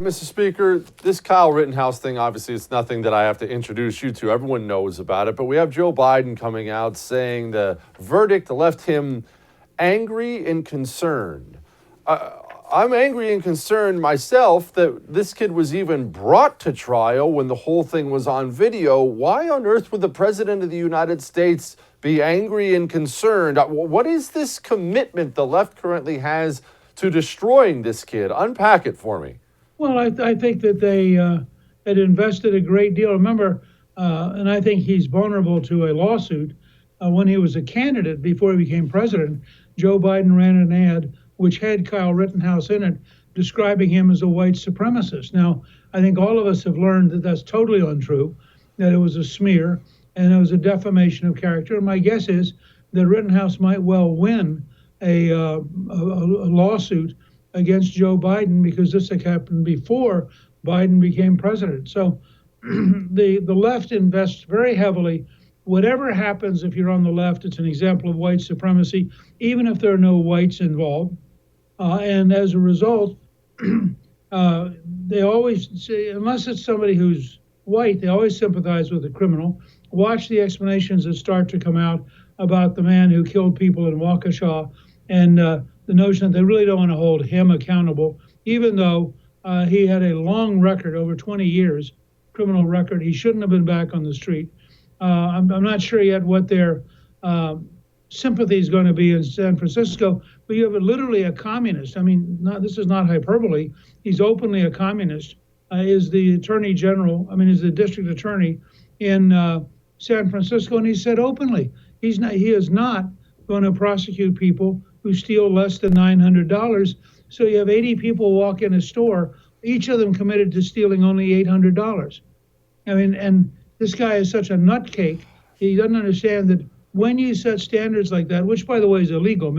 Mr. Speaker, this Kyle Rittenhouse thing, obviously, it's nothing that I have to introduce you to. Everyone knows about it. But we have Joe Biden coming out saying the verdict left him angry and concerned. I'm angry and concerned myself that this kid was even brought to trial when the whole thing was on video. Why on earth would the President of the United States be angry and concerned? What is this commitment the left currently has to destroying this kid? Unpack it for me. Well, I think that they had invested a great deal. Remember, and I think he's vulnerable to a lawsuit. When he was a candidate before he became president, Joe Biden ran an ad which had Kyle Rittenhouse in it, describing him as a white supremacist. Now, I think all of us have learned that that's totally untrue, that it was a smear and it was a defamation of character. And my guess is that Rittenhouse might well win a lawsuit against Joe Biden because this had happened before Biden became president. So the left invests very heavily. Whatever happens, if you're on the left, it's an example of white supremacy, even if there are no whites involved. And as a result, they always say, unless it's somebody who's white, they always sympathize with the criminal. Watch the explanations that start to come out about the man who killed people in Waukesha and the notion that they really don't want to hold him accountable, even though he had a long record, over 20 years, criminal record. He shouldn't have been back on the street. I'm not sure yet what their sympathy is going to be in San Francisco, but you have literally a communist. I mean, this is not hyperbole. He's openly a communist, is the attorney general, is the district attorney in San Francisco, and he said openly, he is not going to prosecute people who steal less than $900. So you have 80 people walk in a store, each of them committed to stealing only $800. And this guy is such a nutcake. He doesn't understand that when you set standards like that, which by the way is illegal.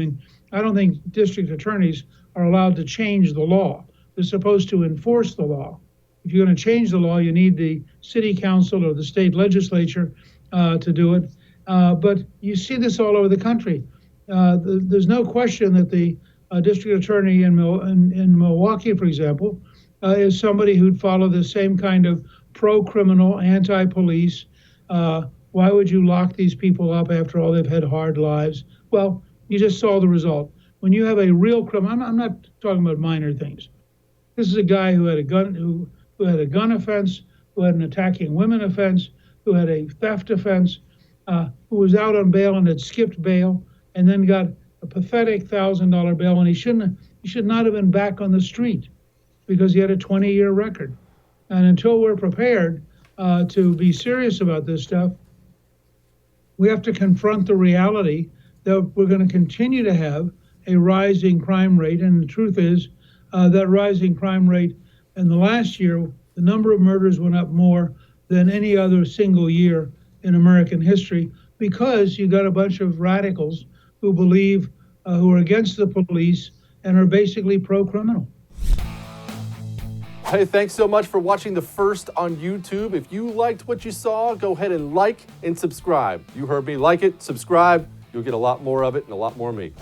I don't think district attorneys are allowed to change the law. They're supposed to enforce the law. If you're going to change the law, you need the city council or the state legislature to do it. But you see this all over the country. There's no question that the district attorney in Milwaukee, for example, is somebody who'd follow the same kind of pro-criminal, anti-police. Why would you lock these people up after all they've had hard lives? Well, you just saw the result. When you have a real criminal, I'm not talking about minor things. This is a guy who had a gun, who had a gun offense, who had an attacking women offense, who had a theft offense, who was out on bail and had skipped bail, and then got a pathetic $1,000 bail, and he should not have been back on the street because he had a 20-year record. And until we're prepared to be serious about this stuff, we have to confront the reality that we're going to continue to have a rising crime rate. And the truth is that rising crime rate in the last year, the number of murders went up more than any other single year in American history because you got a bunch of radicals who believe, who are against the police and are basically pro-criminal. Hey, thanks so much for watching The First on YouTube. If you liked what you saw, go ahead and like and subscribe. You heard me. Like it, subscribe. You'll get a lot more of it and a lot more of me.